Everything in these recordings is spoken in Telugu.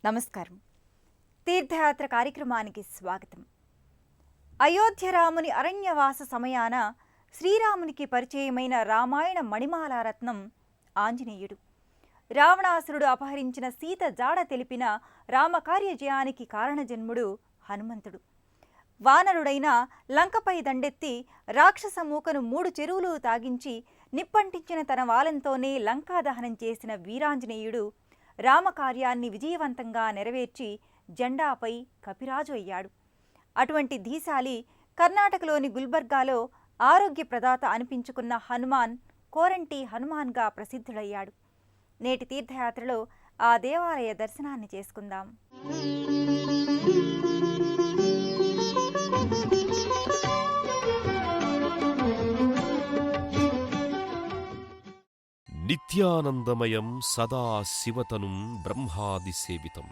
నమస్కారం. తీర్థయాత్ర కార్యక్రమానికి స్వాగతం. అయోధ్య రాముని అరణ్యవాస సమయాన శ్రీరామునికి పరిచయమైన రామాయణ మణిమాలారత్నం ఆంజనేయుడు. రావణాసురుడు అపహరించిన సీత జాడ తెలిపిన రామకార్యజయానికి కారణజన్ముడు హనుమంతుడు. వానరుడైన లంకపై దండెత్తి రాక్షస మూకను 3 చెరువులు తాగించి నిప్పంటించిన తన వాలంతోనే లంకాదహనం చేసిన వీరాంజనేయుడు రామకార్యాన్ని విజయవంతంగా నెరవేర్చి జెండాపై కపిరాజు అయ్యాడు. అటువంటి ధీశాలి కర్ణాటకలోని గుల్బర్గాలో ఆరోగ్య ప్రదాత అనిపించుకున్న హనుమాన్ కోరంటి హనుమాన్గా ప్రసిద్ధుడయ్యాడు. నేటి తీర్థయాత్రలో ఆ దేవాలయ దర్శనాన్ని చేసుకుందాం. నిత్యానందమయం సదా శివతనుం బ్రహ్మాదిసేవితం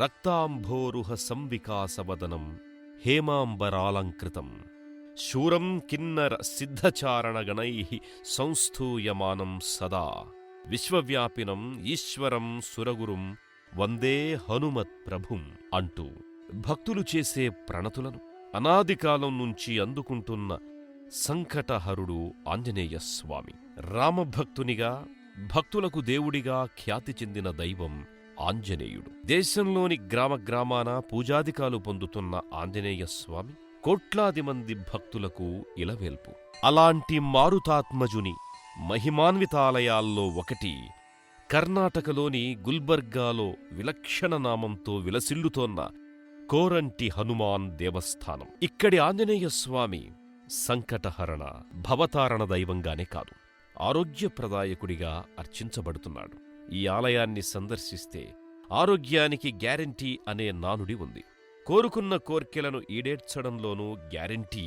రక్తాంభోరుహ సంవికాసవదనం హేమాంబరాలంకృతం శూరం కిన్నర సిద్ధచారణగణైః సంస్థూయమానం సదా విశ్వవ్యాపినం ఈశ్వరం సురగురుం వందే హనుమత్ ప్రభుం అంటూ భక్తులు చేసే ప్రణతులను అనాదికాలం నుంచి అందుకుంటున్న సంకటహరుడు ఆంజనేయ స్వామి. రామభక్తునిగా భక్తులకు దేవుడిగా ఖ్యాతి చెందిన దైవం ఆంజనేయుడు. దేశంలోని గ్రామాన పూజాదికాలు పొందుతున్న ఆంజనేయ స్వామి కోట్లాది మంది భక్తులకు ఇలవేల్పు. అలాంటి మారుతాత్మజుని మహిమాన్వితాలయాల్లో ఒకటి కర్ణాటకలోని గుల్బర్గాలో విలక్షణ నామంతో విలసిల్లుతోన్న కోరంటి హనుమాన్ దేవస్థానం. ఇక్కడి ఆంజనేయ స్వామి సంకటహరణ భవతారణ దైవంగానే కాదు, ఆరోగ్యప్రదాయకుడిగా అర్చించబడుతున్నాడు. ఈ ఆలయాన్ని సందర్శిస్తే ఆరోగ్యానికి గ్యారంటీ అనే నానుడి ఉంది. కోరుకున్న కోర్కెలను ఈడేర్చడంలోనూ గ్యారంటీ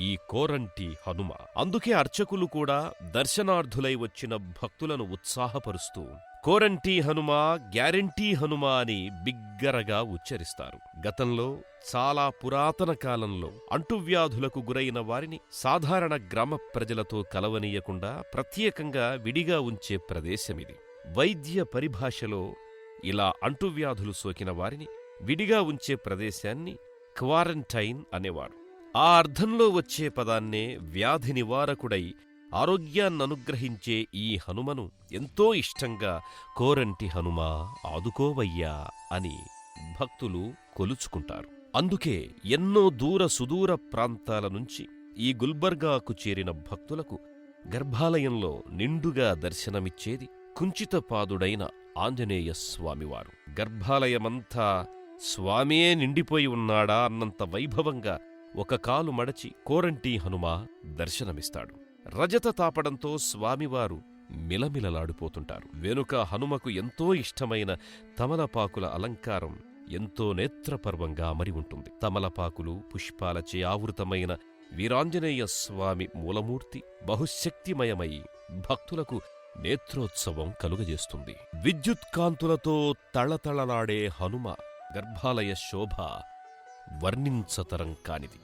ఈ కోరంటి హనుమ. అందుకే అర్చకులు కూడా దర్శనార్థులై వచ్చిన భక్తులను ఉత్సాహపరుస్తూ కోరంటి హనుమ, గ్యారంటీ హనుమ అని బిగ్గరగా ఉచ్చరిస్తారు. గతంలో చాలా పురాతన కాలంలో అంటువ్యాధులకు గురైన వారిని సాధారణ గ్రామ ప్రజలతో కలవనీయకుండా ప్రత్యేకంగా విడిగా ఉంచే ప్రదేశమిది. వైద్య పరిభాషలో ఇలా అంటువ్యాధులు సోకిన వారిని విడిగా ఉంచే ప్రదేశాన్ని క్వారంటైన్ అనేవారు. ఆ అర్థంలో వచ్చే పదాన్నే వ్యాధి నివారకుడై ఆరోగ్యాన్ననుగ్రహించే ఈ హనుమను ఎంతో ఇష్టంగా కోరంటి హనుమ ఆదుకోవయ్యా అని భక్తులు కొలుచుకుంటారు. అందుకే ఎన్నో సుదూర ప్రాంతాల నుంచి ఈ గుల్బర్గాకు చేరిన భక్తులకు గర్భాలయంలో నిండుగా దర్శనమిచ్చేది కుంచితపాదుడైన ఆంజనేయ స్వామివారు. గర్భాలయమంతా స్వామియే నిండిపోయి ఉన్నాడా అన్నంత వైభవంగా ఒక కాలు మడచి కోరంటి హనుమ దర్శనమిస్తాడు. రజత తాపడంతో స్వామివారు మిలమిలలాడిపోతుంటారు. వెనుక హనుమకు ఎంతో ఇష్టమైన తమలపాకుల అలంకారం ఎంతో నేత్రపర్వంగా అమరి ఉంటుంది. తమలపాకులు పుష్పాలచే ఆవృతమైన వీరాంజనేయ స్వామి మూలమూర్తి బహుశక్తిమయమై భక్తులకు నేత్రోత్సవం కలుగజేస్తుంది. విద్యుత్కాంతులతో తళతళలాడే హనుమ గర్భాలయ శోభ వర్ణించతరం కానిది.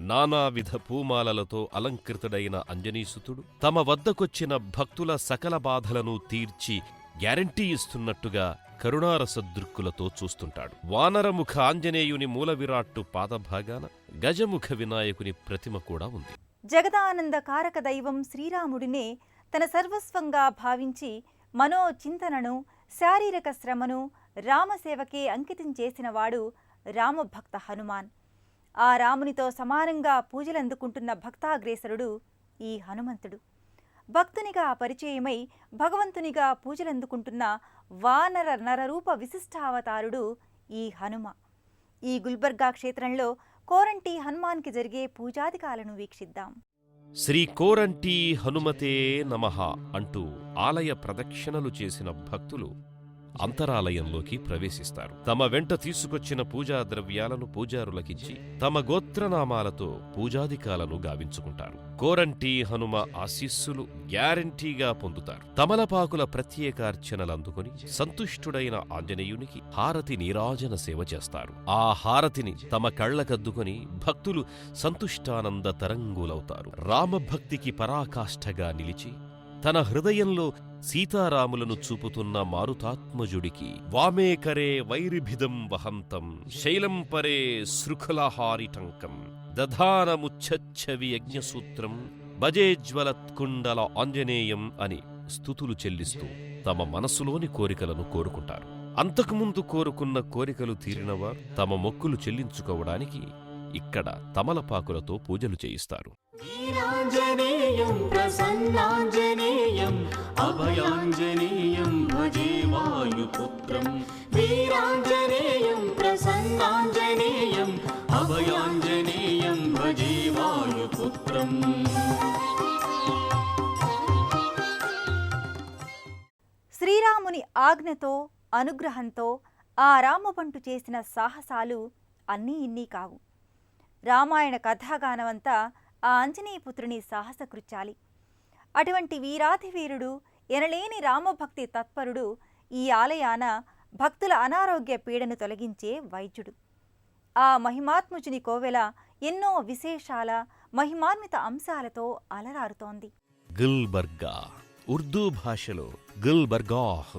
నానావిధ పూమాలలతో అలంకృతుడైన అంజనీసుతుడు తమ వద్దకొచ్చిన భక్తుల సకల బాధలను తీర్చి గ్యారంటీ ఇస్తున్నట్టుగా కరుణారసదృక్కులతో చూస్తుంటాడు. వానరముఖ ఆంజనేయుని మూలవిరాట్టు పాదభాగాన గజముఖ వినాయకుని ప్రతిమ కూడా ఉంది. జగదానంద కారక దైవం శ్రీరాముడినే తన సర్వస్వంగా భావించి మనోచింతనను, శారీరక శ్రమను రామసేవకే అంకితం చేసినవాడు రామభక్త హనుమాన్. ఆ రామునితో సమానంగా పూజలందుకుంటున్న భక్తాగ్రేసరుడు ఈ హనుమంతుడు. భక్తునిగా పరిచయమై భగవంతునిగా పూజలందుకుంటున్న వానర నరరూప విశిష్టావతారుడు ఈ హనుమ. ఈ గుల్బర్గా క్షేత్రంలో కోరంటి హనుమాన్కి జరిగే పూజాదికాలను వీక్షిద్దాం. శ్రీ కోరంటి హనుమతే నమః అంటూ ఆలయ ప్రదక్షిణలు చేసిన భక్తులు అంతరాలయంలోకి ప్రవేశిస్తారు. తమ వెంట తీసుకొచ్చిన పూజా ద్రవ్యాలను పూజారులకిచ్చి తమ గోత్రనామాలతో పూజాదికాలను గావించుకుంటారు. కోరంటి హనుమ ఆశీస్సులు గ్యారంటీగా పొందుతారు. తమలపాకుల ప్రత్యేకార్చనలందుకొని సంతుష్టుడైన ఆంజనేయునికి హారతి నీరాజన సేవ చేస్తారు. ఆ హారతిని తమ కళ్లకద్దుకొని భక్తులు సంతుష్టానంద తరంగులవుతారు. రామభక్తికి పరాకాష్ఠగా నిలిచి తన హృదయంలో సీతారాములను చూపుతున్న మారుతాత్మజుడికి వామేకరే వైరిభిదం వహంతం శైలం పరే శృఖలహారిటంకం దధానముచ్ఛవి యజ్ఞసూత్రం భజేజ్వలత్కుండల ఆంజనేయం అని స్తుతులు చెల్లిస్తూ తమ మనసులోని కోరికలను కోరుకుంటారు. అంతకుముందు కోరుకున్న కోరికలు తీరినవారు తమ మొక్కులు చెల్లించుకోవడానికి ఇక్కడ తమలపాకులతో పూజలు చేయిస్తారు. వీరాంజనేయం ప్రసన్నాంజనేయం అభయాంజనేయం భజే వాయుపుత్రం. వీరాంజనేయం ప్రసన్నాంజనేయం అభయాంజనేయం భజే వాయుపుత్రం. శ్రీరాముని ఆజ్ఞతో అనుగ్రహంతో ఆ రామబంటు చేసిన సాహసాలు అన్నీ ఇన్నీ కావు. రామాయణ కథాగానమంతా ఆ ఆంజనేయపుత్రుని సాహసకృత్యాలి. అటువంటి వీరాధివీరుడు ఎనలేని రామభక్తి తత్పరుడు ఈ ఆలయాన భక్తుల అనారోగ్య పీడను తొలగించే వైద్యుడు. ఆ మహిమాత్ముజుని కోవెల ఎన్నో విశేషాల మహిమాన్విత అంశాలతో అలరారుతోంది. గుల్బర్గా ఉర్దూ భాషలో గుల్బర్గాహ్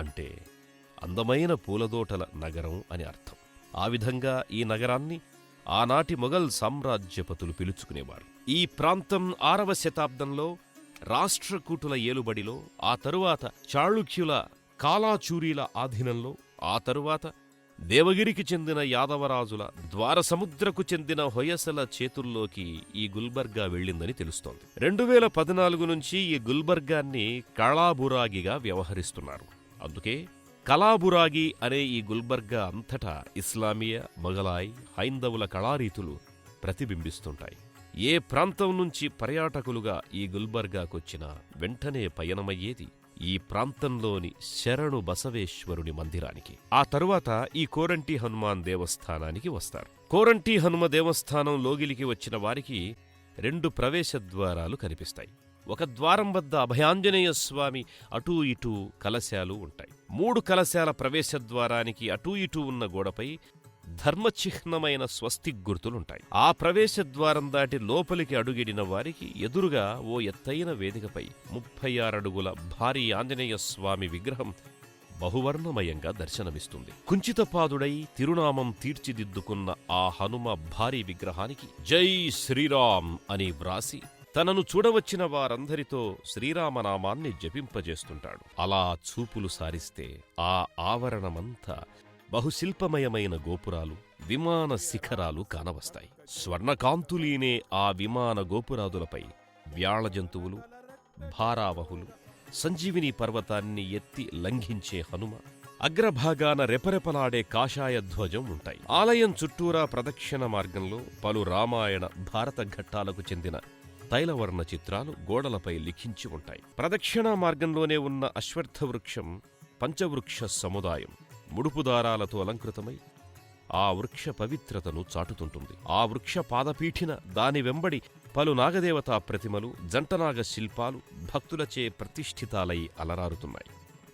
అంటే అందమైన పూలదోటల నగరం అని అర్థం. ఆ విధంగా ఈ నగరాన్ని ఆనాటి మొఘల్ సామ్రాజ్యపతులు పిలుచుకునేవారు. ఈ ప్రాంతం 6వ శతాబ్దంలో రాష్ట్రకూటుల ఏలుబడిలో, ఆ తరువాత చాళుక్యుల కాలాచూరీల ఆధీనంలో, ఆ తరువాత దేవగిరికి చెందిన యాదవరాజుల, ద్వారసముద్రకు చెందిన హొయసల చేతుల్లోకి ఈ గుల్బర్గా వెళ్ళిందని తెలుస్తోంది. 2014 నుంచి ఈ గుల్బర్గాన్ని కళాబురాగిగా వ్యవహరిస్తున్నారు. అందుకే కళాబురాగి అనే ఈ గుల్బర్గా అంతటా ఇస్లామీయ, మొఘలాయ్, హైందవుల కళారీతులు ప్రతిబింబిస్తుంటాయి. ఏ ప్రాంతం నుంచి పర్యాటకులుగా ఈ గుల్బర్గాకొచ్చినా వెంటనే పయనమయ్యేది ఈ ప్రాంతంలోని శరణు బసవేశ్వరుని మందిరానికి. ఆ తరువాత ఈ కోరంటి హనుమాన్ దేవస్థానానికి వస్తారు. కోరంటి హనుమ దేవస్థానం లోగిలికి వచ్చిన వారికి 2 ప్రవేశ ద్వారాలు కనిపిస్తాయి. ఒక ద్వారం వద్ద అభయాంజనేయ స్వామి అటూ ఇటూ కలశాలు ఉంటాయి. 3 కలశాల ప్రవేశద్వారానికి అటూ ఇటూ ఉన్న గోడపై ధర్మచిహ్నమైన స్వస్తిక్ గుర్తులుంటాయి. ఆ ప్రవేశద్వారం దాటి లోపలికి అడుగిడిన వారికి ఎదురుగా ఓ ఎత్తైన వేదికపై 36 అడుగుల భారీ ఆంజనేయ స్వామి విగ్రహం బహువర్ణమయంగా దర్శనమిస్తుంది. కుంచితపాదుడై తిరునామం తీర్చిదిద్దుకున్న ఆ హనుమ భారీ విగ్రహానికి జై శ్రీరామ్ అని వ్రాసి తనను చూడవచ్చిన వారందరితో శ్రీరామనామాన్ని జపింపజేస్తుంటాడు. అలా చూపులు సారిస్తే ఆ ఆవరణమంతా బహుశిల్పమయమైన గోపురాలు, విమాన శిఖరాలు కానవస్తాయి. స్వర్ణకాంతులీనే ఆ విమాన గోపురాదులపై వ్యాళ జంతువులు, భారావహులు, సంజీవిని పర్వతాన్ని ఎత్తి లంఘించే హనుమ, అగ్రభాగాన రెపరెపలాడే కాషాయ ధ్వజం ఉంటాయి. ఆలయం చుట్టూరా ప్రదక్షిణ మార్గంలో పలు రామాయణ, భారత ఘట్టాలకు చెందిన తైలవర్ణ చిత్రాలు గోడలపై లిఖించి ఉంటాయి. ప్రదక్షిణా మార్గంలోనే ఉన్న అశ్వత్థ వృక్షం పంచవృక్ష సముదాయం ముడుపుదారాలతో అలంకృతమై ఆ వృక్ష పవిత్రతను చాటుతుంటుంది. ఆ వృక్ష పాదపీఠిన దాని వెంబడి పలు నాగదేవతా ప్రతిమలు, జంటనాగ శిల్పాలు భక్తులచే ప్రతిష్ఠితాలై అలరారుతున్నాయి.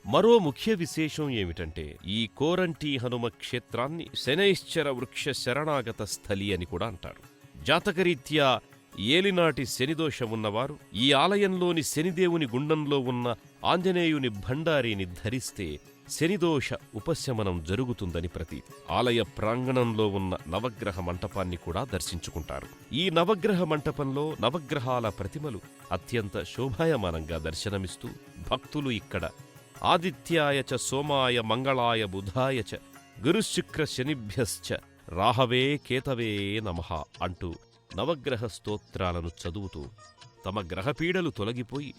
మరో ముఖ్య విశేషం ఏమిటంటే ఈ కోరంటి హనుమ క్షేత్రాన్ని శనైశ్చర వృక్ష శరణాగత స్థలి అని కూడా అంటారు. జాతకరీత్యా ఏలినాటి శనిదోషమున్నవారు ఈ ఆలయంలోని శనిదేవుని గుండంలో ఉన్న ఆంజనేయుని భండారీని ధరిస్తే శనిదోష ఉపశమనం జరుగుతుందని ప్రతీతి. ఆలయ ప్రాంగణంలో ఉన్న నవగ్రహ మంటపాన్ని కూడా దర్శించుకుంటారు. ఈ నవగ్రహ మంటపంలో నవగ్రహాల ప్రతిమలు అత్యంత శోభాయమానంగా దర్శనమిస్తూ భక్తులు ఇక్కడ ఆదిత్యాయ చ సోమాయ మంగళాయ బుధాయ చ గురుశుక్ర శనిభ్యశ్చ రాహవే కేతవే నమః అంటూ నవగ్రహ స్తోత్రాలను చదువుతూ తమ గ్రహపీడలు తొలగిపోయి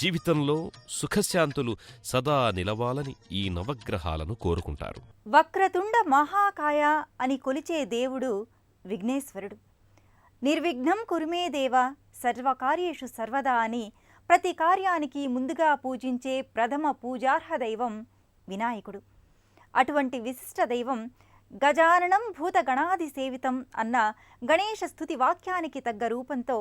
జీవితంలో సుఖశాంతులు సదా నిలవాలని ఈ నవగ్రహాలను కోరుకుంటారు. వక్రతుండ మహాకాయ అని కొలిచే దేవుడు విఘ్నేశ్వరుడు. నిర్విఘ్నం కురుమే దేవ సర్వకార్యేషు సర్వదా అని ప్రతి కార్యానికి ముందుగా పూజించే ప్రథమ పూజార్హ దైవం వినాయకుడు. అటువంటి విశిష్ట దైవం గజాననం భూతగణాది సేవితం అన్న గణేశ స్తుతి వాక్యానికి తగ్గ రూపంతో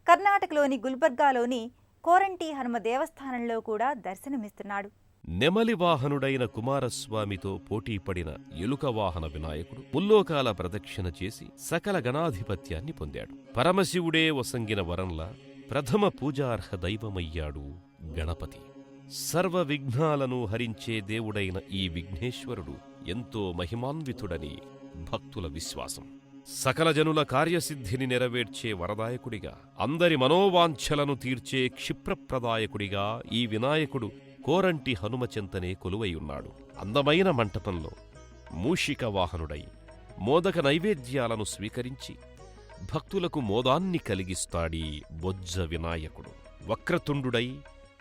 కర్ణాటకలోని గుల్బర్గాలోని కోరంటి హనుమ దేవస్థానంలో కూడా దర్శనమిస్తున్నాడు. నెమలి వాహనుడైన కుమారస్వామితో పోటీపడిన ఎలుకవాహన వినాయకుడు ముల్లోకాల ప్రదక్షిణ చేసి సకల గణాధిపత్యాన్ని పొందాడు. పరమశివుడే వసంగిన వరంలా ప్రథమ పూజార్హ దైవమయ్యాడు గణపతి. సర్వ విఘ్నాలను హరించే దేవుడైన ఈ విఘ్నేశ్వరుడు ఎంతో మహిమాన్వితుడని భక్తుల విశ్వాసం. సకల జనుల కార్యసిద్ధిని నెరవేర్చే వరదాయకుడిగా, అందరి మనోవాంఛలను తీర్చే క్షిప్రప్రదాయకుడిగా ఈ వినాయకుడు కోరంటి హనుమచెంతనే కొలువైయున్నాడు. అందమైన మంటపంలో మూషిక వాహనుడై మోదక నైవేద్యాలను స్వీకరించి భక్తులకు మోదాన్ని కలిగిస్తాడీ బొజ్జ వినాయకుడు. వక్రతుండుడై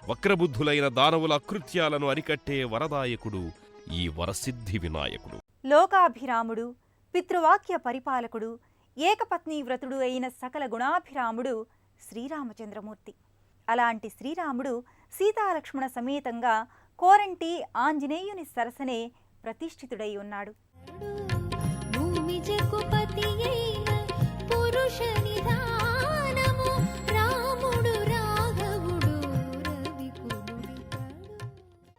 వక్రబుద్ధులైన దానవుల అకృత్యాలను అరికట్టే వరదాయకుడు ఈ వరసిద్ధి వినాయకుడు. లోకాభిరాముడు, పితృవాక్య పరిపాలకుడు, ఏకపత్నీ వ్రతుడు అయిన సకల గుణాభిరాముడు శ్రీరామచంద్రమూర్తి. అలాంటి శ్రీరాముడు సీతాలక్ష్మణ సమేతంగా కోరంటి ఆంజనేయుని సరసనే ప్రతిష్ఠితుడై ఉన్నాడు.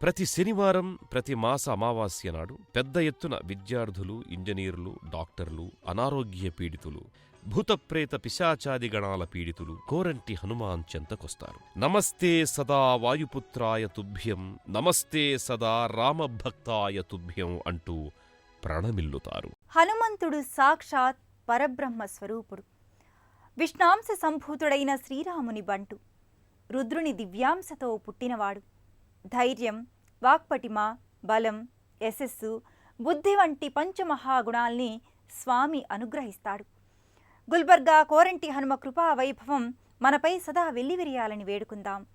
ప్రతి శనివారం, ప్రతి మాస అమావాస్య నాడు పెద్ద ఎత్తున విద్యార్థులు, ఇంజనీర్లు, డాక్టర్లు, అనారోగ్య పీడితులు, భూతప్రేత పిశాచాది గణాల పీడితులు కోరంటి హనుమాన్ చెంతకొస్తారు. నమస్తే సదా వాయుపుత్రాయ తుభ్యం, నమస్తే సదా రామభక్తాయ తుభ్యం అంటూ ప్రణమిల్లుతారు. హనుమంతుడు సాక్షాత్ పరబ్రహ్మ స్వరూపుడు. విష్ణాంశ సంభూతుడైన శ్రీరాముని బంటు. రుద్రుని దివ్యాంశతో పుట్టినవాడు. ధైర్యం, వాక్పటిమ, బలం, యశస్సు, బుద్ధి వంటి పంచమహాగుణాల్ని స్వామి అనుగ్రహిస్తాడు. గుల్బర్గా కోరంటి హనుమ కృపా వైభవం మనపై సదా వెల్లివిరియాలని వేడుకుందాం.